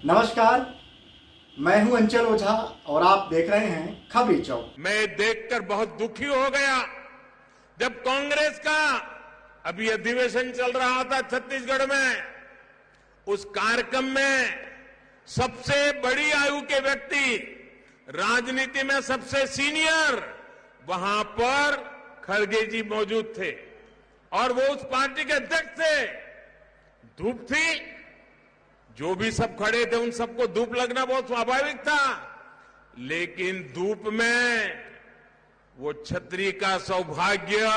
नमस्कार, मैं हूं अंचल ओझा और आप देख रहे हैं खबरी चौक। मैं देखकर बहुत दुखी हो गया जब कांग्रेस का अभी अधिवेशन चल रहा था छत्तीसगढ़ में। उस कार्यक्रम में सबसे बड़ी आयु के व्यक्ति, राजनीति में सबसे सीनियर, वहां पर खड़गे जी मौजूद थे और वो उस पार्टी के अध्यक्ष थे। धूप थी, जो भी सब खड़े थे उन सबको धूप लगना बहुत स्वाभाविक था, लेकिन धूप में वो छतरी का सौभाग्य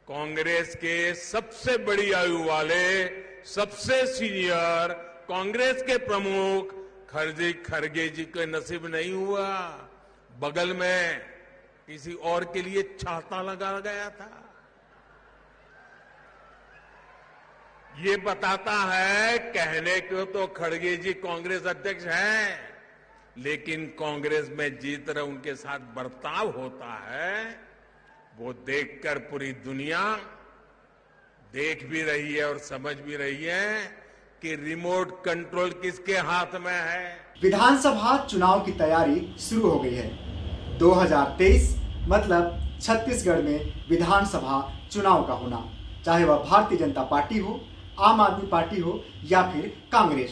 कांग्रेस के सबसे बड़ी आयु वाले, सबसे सीनियर कांग्रेस के प्रमुख खड़गे जी के नसीब नहीं हुआ। बगल में किसी और के लिए छाता लगा गया था। ये बताता है, कहने को तो खड़गे जी कांग्रेस अध्यक्ष हैं, लेकिन कांग्रेस में जिस तरह उनके साथ बर्ताव होता है वो देखकर पूरी दुनिया देख भी रही है और समझ भी रही है कि रिमोट कंट्रोल किसके हाथ में है। विधानसभा चुनाव की तैयारी शुरू हो गई है। 2023 मतलब छत्तीसगढ़ में विधानसभा चुनाव का होना, चाहे वह भारतीय जनता पार्टी हो, आम आदमी पार्टी हो या फिर कांग्रेस।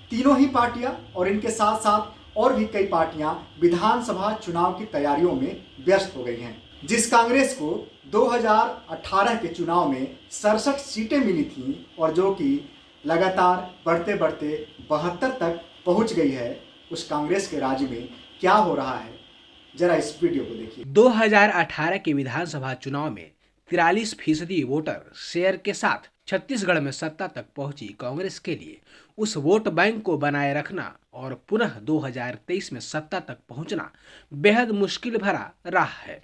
तीनों ही पार्टियां और इनके साथ साथ और भी कई पार्टियां विधानसभा चुनाव की तैयारियों में व्यस्त हो गई हैं। जिस कांग्रेस को 2018 के चुनाव में 67 सीटें मिली थीं और जो कि लगातार बढ़ते बढ़ते 72 तक पहुंच गई है, उस कांग्रेस के राज्य में क्या हो रहा है, जरा इस वीडियो को देखिए। 2018 के विधानसभा चुनाव में 43% वोटर शेयर के साथ छत्तीसगढ़ में सत्ता तक पहुंची कांग्रेस के लिए उस वोट बैंक को बनाए रखना और पुनः 2023 में सत्ता तक पहुंचना बेहद मुश्किल भरा राह है।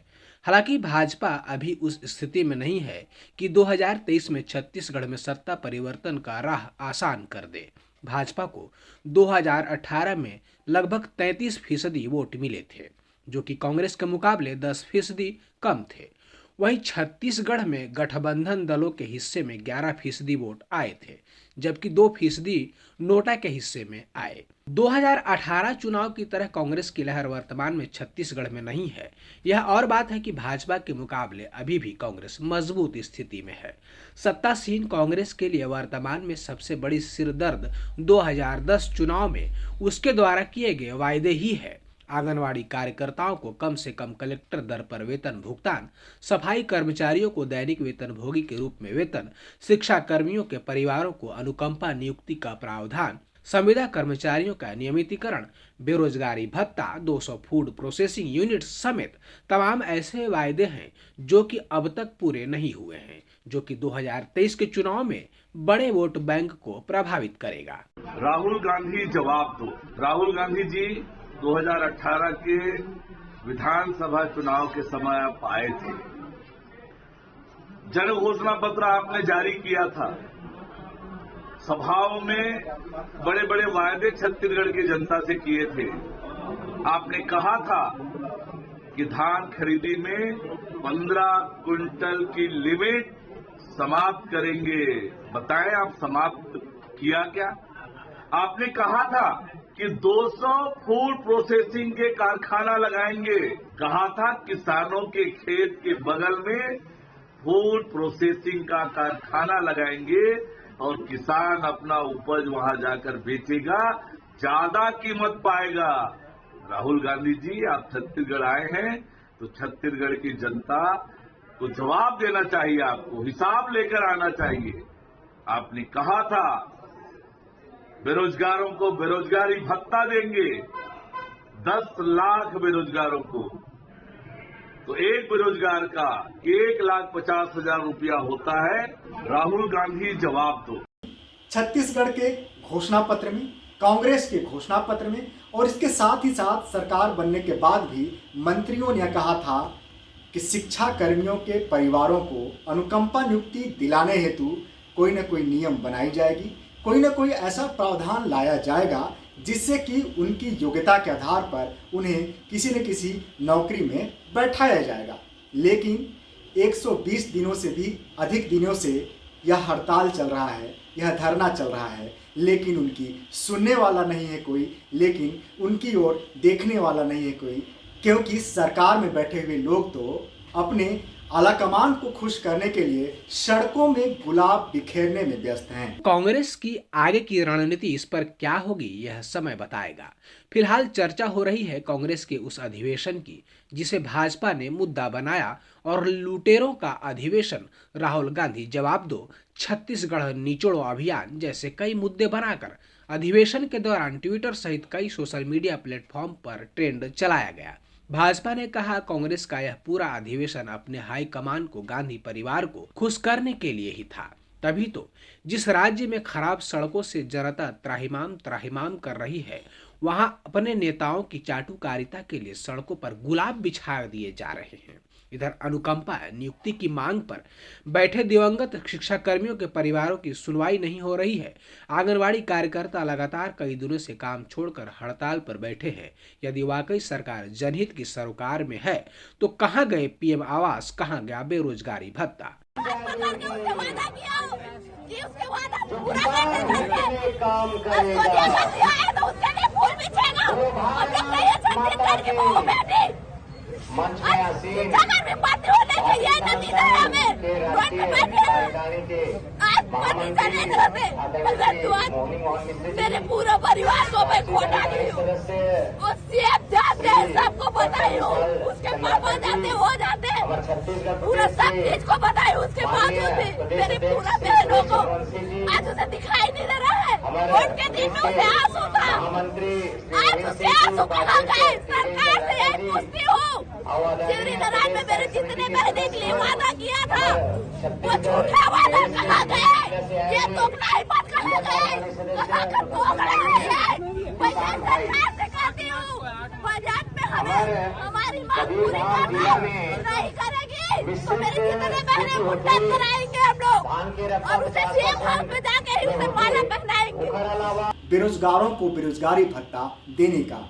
हालांकि भाजपा अभी उस स्थिति में नहीं है कि 2023 में छत्तीसगढ़ में सत्ता परिवर्तन का राह आसान कर दे। भाजपा को 2018 में लगभग 33% वोट मिले थे, जो कि कांग्रेस के मुकाबले 10% कम थे। वहीं छत्तीसगढ़ में गठबंधन दलों के हिस्से में 11% वोट आए थे, जबकि 2% नोटा के हिस्से में आए। 2018 चुनाव की तरह कांग्रेस की लहर वर्तमान में छत्तीसगढ़ में नहीं है। यह और बात है कि भाजपा के मुकाबले अभी भी कांग्रेस मजबूत स्थिति में है। सत्तासीन कांग्रेस के लिए वर्तमान में सबसे बड़ी सिरदर्द 2010 चुनाव में उसके द्वारा किए गए वायदे ही है। आंगनवाड़ी कार्यकर्ताओं को कम से कम कलेक्टर दर पर वेतन भुगतान, सफाई कर्मचारियों को दैनिक वेतनभोगी के रूप में वेतन, शिक्षा कर्मियों के परिवारों को अनुकंपा नियुक्ति का प्रावधान, संविदा कर्मचारियों का नियमितीकरण, बेरोजगारी भत्ता, 200 फूड प्रोसेसिंग यूनिट समेत तमाम ऐसे वायदे हैं जो कि अब तक पूरे नहीं हुए हैं, जो कि 2023 के चुनाव में बड़े वोट बैंक को प्रभावित करेगा। राहुल गांधी जवाब दो। राहुल गांधी जी 2018 के विधानसभा चुनाव के समय आप आए थे, जन घोषणा पत्र आपने जारी किया था, सभाओं में बड़े बड़े वायदे छत्तीसगढ़ की जनता से किए थे। आपने कहा था कि धान खरीदी में 15 क्विंटल की लिमिट समाप्त करेंगे। बताएं, आप समाप्त किया क्या? आपने कहा था कि 200 फूड प्रोसेसिंग के कारखाना लगाएंगे। कहा था किसानों के खेत के बगल में फूड प्रोसेसिंग का कारखाना लगाएंगे और किसान अपना उपज वहां जाकर बेचेगा, ज्यादा कीमत पाएगा। राहुल गांधी जी, आप छत्तीसगढ़ आए हैं तो छत्तीसगढ़ की जनता को जवाब देना चाहिए, आपको हिसाब लेकर आना चाहिए। आपने कहा था बेरोजगारों को बेरोजगारी भत्ता देंगे, 10 लाख बेरोजगारों को, तो एक बेरोजगार का 1,50,000 रुपया होता है। राहुल गांधी जवाब दो। छत्तीसगढ़ के घोषणा पत्र में, कांग्रेस के घोषणा पत्र में और इसके साथ ही साथ सरकार बनने के बाद भी मंत्रियों ने कहा था कि शिक्षा कर्मियों के परिवारों को अनुकंपा नियुक्ति दिलाने हेतु कोई न कोई नियम बनाई जाएगी, कोई न कोई ऐसा प्रावधान लाया जाएगा जिससे कि उनकी योग्यता के आधार पर उन्हें किसी न किसी नौकरी में बैठाया जाएगा। लेकिन 120 दिनों से भी अधिक दिनों से यह हड़ताल चल रहा है, यह धरना चल रहा है, लेकिन उनकी सुनने वाला नहीं है कोई, लेकिन उनकी ओर देखने वाला नहीं है कोई, क्योंकि सरकार में बैठे हुए लोग तो अपने आलाकमान को खुश करने के लिए सड़कों में गुलाब बिखेरने में व्यस्त हैं। कांग्रेस की आगे की रणनीति इस पर क्या होगी यह समय बताएगा। फिलहाल चर्चा हो रही है कांग्रेस के उस अधिवेशन की जिसे भाजपा ने मुद्दा बनाया और लुटेरों का अधिवेशन, राहुल गांधी जवाब दो, छत्तीसगढ़ निचोड़ो अभियान जैसे कई मुद्दे बनाकर अधिवेशन के दौरान ट्विटर सहित कई सोशल मीडिया प्लेटफॉर्म पर ट्रेंड चलाया गया। भाजपा ने कहा कांग्रेस का यह पूरा अधिवेशन अपने हाईकमान को, गांधी परिवार को खुश करने के लिए ही था। तभी तो जिस राज्य में खराब सड़कों से जनता त्राहिमाम त्राहिमाम कर रही है, वहां अपने नेताओं की चाटुकारिता के लिए सड़कों पर गुलाब बिछा दिए जा रहे हैं। इधर अनुकंपा नियुक्ति की मांग पर बैठे दिवंगत शिक्षा कर्मियों के परिवारों की सुनवाई नहीं हो रही है। आंगनवाड़ी कार्यकर्ता लगातार कई दिनों से काम छोड़कर हड़ताल पर बैठे हैं। यदि वाकई सरकार जनहित की सरोकार में है तो कहां गए पीएम आवास, कहां गया बेरोजगारी भत्ता। मंच में आसीन मेरे पूरा परिवार को मैं खोटा नहीं हूँ, सबको बताई हूँ, उसके पापा जाते हो जाते, पूरा सब चीज को बताई, उसके बावजूद भी मेरी पूरा बहनों को आज उसे दिखाई नहीं दे रहा है। वोट के दिन में उसे आंसू था, आज उसे आंसू कहाँ गए? सरकार से यही पूछती हूँ, शिवरी नारायण में मेरे जितने महीने के लिए वादा किया था वो झूठा वादा कहाँ गए? ये तोखलाई बात कहाँ गए? सरकार से कहती हूँ बजट में हमें हमारी मांग पूरी करना नहीं करेगी तो मेरे जितने महीने मुद्दत कराएंगे हम लोग और उसे सीएम हाउस में जाके ही उसे माला पहनाएंगे। बेरोजगारों को बेरोजगारी भत्ता देने का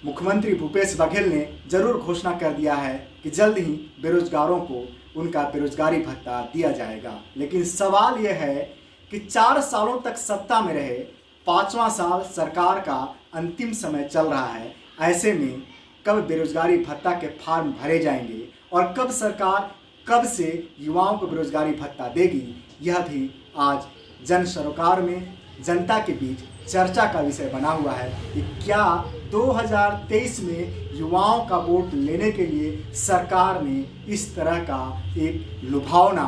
मुख्यमंत्री भूपेश बघेल ने जरूर घोषणा कर दिया है कि जल्द ही बेरोजगारों को उनका बेरोजगारी भत्ता दिया जाएगा। लेकिन सवाल यह है कि 4 सालों तक सत्ता में रहे, 5वां साल सरकार का अंतिम समय चल रहा है, ऐसे में कब बेरोजगारी भत्ता के फॉर्म भरे जाएंगे और कब सरकार कब से युवाओं को बेरोजगारी भत्ता देगी, यह भी आज जन सरोकार में जनता के बीच चर्चा का विषय बना हुआ है कि क्या 2023 में युवाओं का वोट लेने के लिए सरकार ने इस तरह का एक लुभावना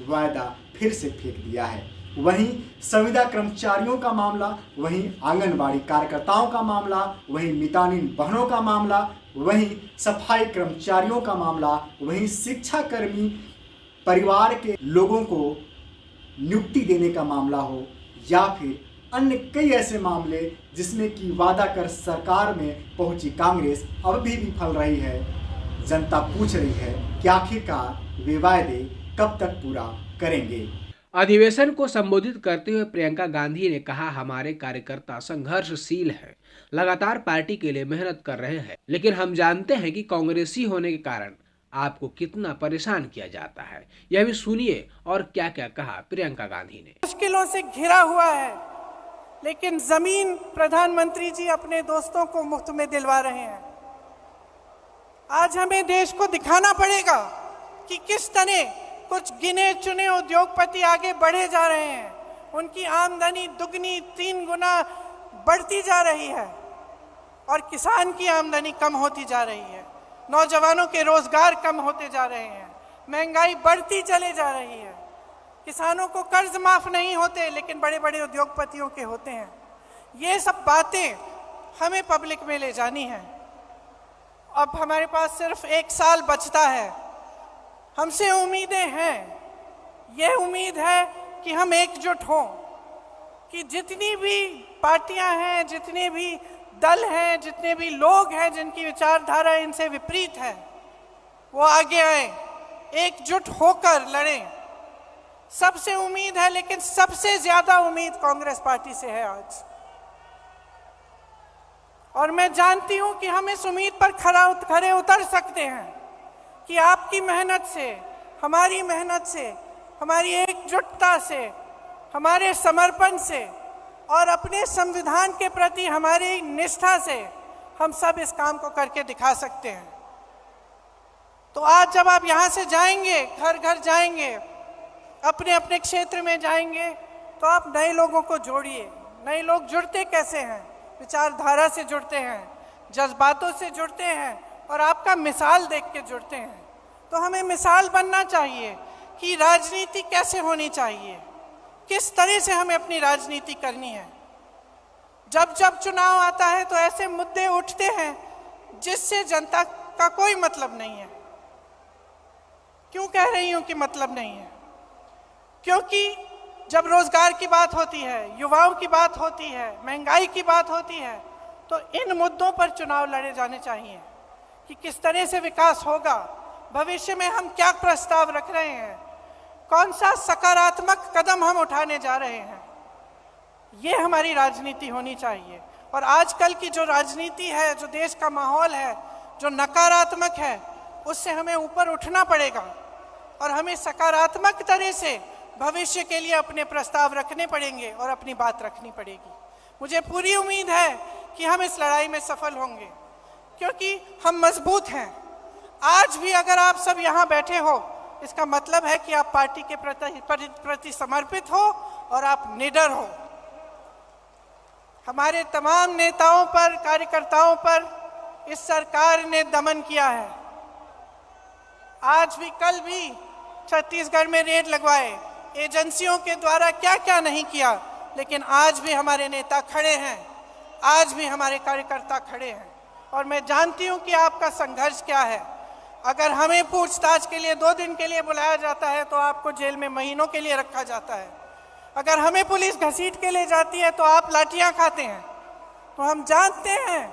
वायदा फिर से फेंक दिया है। वहीं संविदा कर्मचारियों का मामला, वहीं आंगनबाड़ी कार्यकर्ताओं का मामला, वहीं मितानिन बहनों का मामला, वहीं सफाई कर्मचारियों का मामला, वहीं शिक्षाकर्मी परिवार के लोगों को नियुक्ति देने का मामला हो या फिर अन्य कई ऐसे मामले जिसमें कि वादा कर सरकार में पहुंची कांग्रेस अब भी विफल रही है। जनता पूछ रही है कि आखिरकार वे वायदे कब तक पूरा करेंगे। अधिवेशन को संबोधित करते हुए प्रियंका गांधी ने कहा, हमारे कार्यकर्ता संघर्षशील हैं, लगातार पार्टी के लिए मेहनत कर रहे हैं, लेकिन हम जानते हैं कि कांग्रेसी होने के कारण आपको कितना परेशान किया जाता है। यह भी सुनिए और क्या क्या कहा प्रियंका गांधी ने। मुश्किलों से घिरा हुआ है, लेकिन जमीन प्रधानमंत्री जी अपने दोस्तों को मुफ्त में दिलवा रहे हैं। आज हमें देश को दिखाना पड़ेगा कि किस तरह कुछ गिने चुने उद्योगपति आगे बढ़े जा रहे हैं, उनकी आमदनी दुगनी 3 गुना बढ़ती जा रही है और किसान की आमदनी कम होती जा रही है, नौजवानों के रोजगार कम होते जा रहे हैं, महंगाई बढ़ती चले जा रही है, किसानों को कर्ज माफ नहीं होते लेकिन बड़े बड़े उद्योगपतियों के होते हैं। ये सब बातें हमें पब्लिक में ले जानी है। अब हमारे पास सिर्फ 1 साल बचता है, हमसे उम्मीदें हैं। ये उम्मीद है कि हम एकजुट हों, कि जितनी भी पार्टियां हैं, जितने भी दल हैं, जितने भी लोग हैं जिनकी विचारधारा इनसे विपरीत है, वो आगे आए, एकजुट होकर लड़ें। सबसे उम्मीद है, लेकिन सबसे ज्यादा उम्मीद कांग्रेस पार्टी से है आज। और मैं जानती हूं कि हम इस उम्मीद पर खरे उतर सकते हैं कि आपकी मेहनत से, हमारी मेहनत से हमारी एकजुटता से, हमारे समर्पण से और अपने संविधान के प्रति हमारी निष्ठा से हम सब इस काम को करके दिखा सकते हैं। तो आज जब आप यहाँ से जाएंगे, घर घर जाएंगे, अपने अपने क्षेत्र में जाएंगे, तो आप नए लोगों को जोड़िए। नए लोग जुड़ते कैसे हैं? विचारधारा से जुड़ते हैं, जज्बातों से जुड़ते हैं और आपका मिसाल देख के जुड़ते हैं। तो हमें मिसाल बनना चाहिए कि राजनीति कैसे होनी चाहिए, किस तरह से हमें अपनी राजनीति करनी है। जब जब चुनाव आता है तो ऐसे मुद्दे उठते हैं जिससे जनता का कोई मतलब नहीं है। क्यों कह रही हूं कि मतलब नहीं है? क्योंकि जब रोजगार की बात होती है, युवाओं की बात होती है, महंगाई की बात होती है, तो इन मुद्दों पर चुनाव लड़े जाने चाहिए कि किस तरह से विकास होगा, भविष्य में हम क्या प्रस्ताव रख रहे हैं, कौन सा सकारात्मक कदम हम उठाने जा रहे हैं। ये हमारी राजनीति होनी चाहिए। और आजकल की जो राजनीति है, जो देश का माहौल है, जो नकारात्मक है, उससे हमें ऊपर उठना पड़ेगा और हमें सकारात्मक तरह से भविष्य के लिए अपने प्रस्ताव रखने पड़ेंगे और अपनी बात रखनी पड़ेगी। मुझे पूरी उम्मीद है कि हम इस लड़ाई में सफल होंगे, क्योंकि हम मजबूत हैं। आज भी अगर आप सब यहाँ बैठे हो, इसका मतलब है कि आप पार्टी के प्रति समर्पित हो और आप निडर हो। हमारे तमाम नेताओं पर, कार्यकर्ताओं पर इस सरकार ने दमन किया है। आज भी, कल भी छत्तीसगढ़ में रेड लगवाए, एजेंसियों के द्वारा क्या क्या नहीं किया, लेकिन आज भी हमारे नेता खड़े हैं, आज भी हमारे कार्यकर्ता खड़े हैं। और मैं जानती हूं कि आपका संघर्ष क्या है। अगर हमें पूछताछ के लिए 2 दिन के लिए बुलाया जाता है तो आपको जेल में महीनों के लिए रखा जाता है। अगर हमें पुलिस घसीट के ले जाती है तो आप लाठियां खाते हैं। तो हम जानते हैं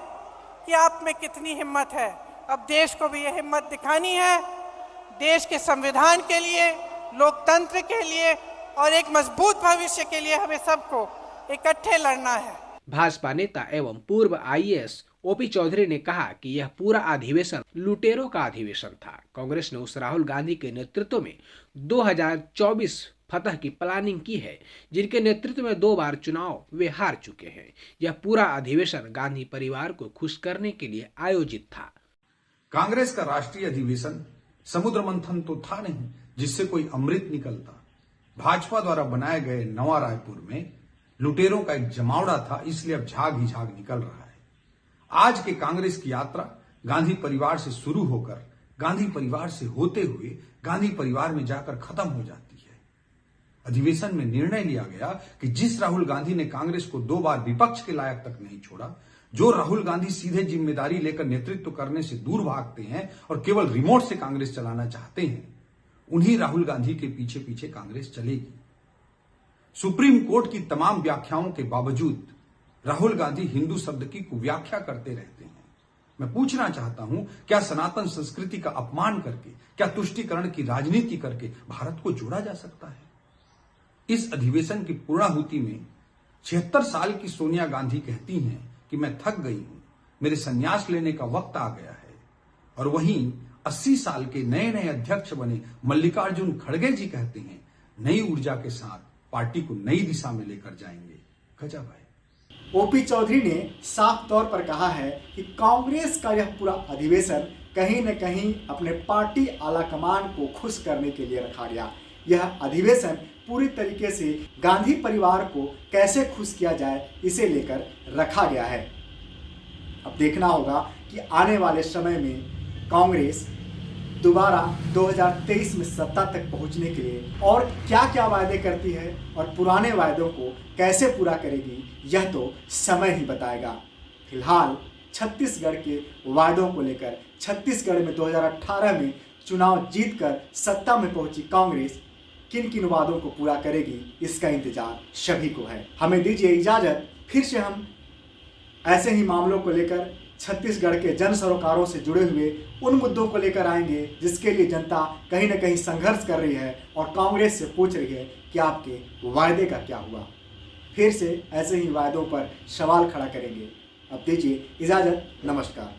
कि आप में कितनी हिम्मत है। अब देश को भी ये हिम्मत दिखानी है, देश के संविधान के लिए, लोकतंत्र के लिए और एक मजबूत भविष्य के लिए हमें सबको इकट्ठे लड़ना है। भाजपा नेता एवं पूर्व IAS ओपी चौधरी ने कहा कि यह पूरा अधिवेशन लुटेरों का अधिवेशन था। कांग्रेस ने उस राहुल गांधी के नेतृत्व में 2024 फतह की प्लानिंग की है, जिनके नेतृत्व में 2 बार चुनाव वे हार चुके हैं। यह पूरा अधिवेशन गांधी परिवार को खुश करने के लिए आयोजित था। कांग्रेस का राष्ट्रीय अधिवेशन समुद्र मंथन तो था नहीं जिससे कोई अमृत निकलता। भाजपा द्वारा बनाए गए नवा रायपुर में लुटेरों का एक जमावड़ा था, इसलिए अब झाग ही झाग निकल रहा है। आज के कांग्रेस की यात्रा गांधी परिवार से शुरू होकर गांधी परिवार से होते हुए गांधी परिवार में जाकर खत्म हो जाती है। अधिवेशन में निर्णय लिया गया कि जिस राहुल गांधी ने कांग्रेस को 2 बार विपक्ष के लायक तक नहीं छोड़ा, जो राहुल गांधी सीधे जिम्मेदारी लेकर नेतृत्व करने से दूर भागते हैं और केवल रिमोट से कांग्रेस चलाना चाहते हैं, उन्हीं राहुल गांधी के पीछे पीछे कांग्रेस चलेगी। सुप्रीम कोर्ट की तमाम व्याख्याओं के बावजूद राहुल गांधी हिंदू शब्द की कुव्याख्या करते रहते हैं। मैं पूछना चाहता हूं, क्या सनातन संस्कृति का अपमान करके, क्या तुष्टीकरण की राजनीति करके भारत को जोड़ा जा सकता है? इस अधिवेशन की पूर्णाहुति में 76 साल की सोनिया गांधी कहती हैं कि मैं थक गई हूं, मेरे संन्यास लेने का वक्त आ गया है। और वहीं 80 साल के नए नए अध्यक्ष बने मल्लिकार्जुन खड़गे जी कहते हैं, नई ऊर्जा के साथ पार्टी को नई दिशा में लेकर जाएंगे। गजब है। ओपी चौधरी ने साफ तौर पर कहा है कि कांग्रेस का यह पूरा अधिवेशन कहीं न कहीं अपने पार्टी आलाकमान को खुश करने के लिए रखा गया। यह अधिवेशन पूरी तरीके से गांधी परिवार को कैसे खुश किया जाए इसे लेकर रखा गया है। अब देखना होगा कि आने वाले समय में कांग्रेस दोबारा 2023 में सत्ता तक पहुंचने के लिए और क्या क्या वायदे करती है और पुराने वायदों को कैसे पूरा करेगी, यह तो समय ही बताएगा। फिलहाल छत्तीसगढ़ के वायदों को लेकर छत्तीसगढ़ में 2018 में चुनाव जीतकर सत्ता में पहुंची कांग्रेस किन किन वादों को पूरा करेगी, इसका इंतजार सभी को है। हमें दीजिए इजाजत, फिर से हम ऐसे ही मामलों को लेकर छत्तीसगढ़ के जन सरोकारों से जुड़े हुए उन मुद्दों को लेकर आएंगे जिसके लिए जनता कहीं न कहीं संघर्ष कर रही है और कांग्रेस से पूछ रही है कि आपके वायदे का क्या हुआ। फिर से ऐसे ही वायदों पर सवाल खड़ा करेंगे। अब दीजिए इजाजत, नमस्कार।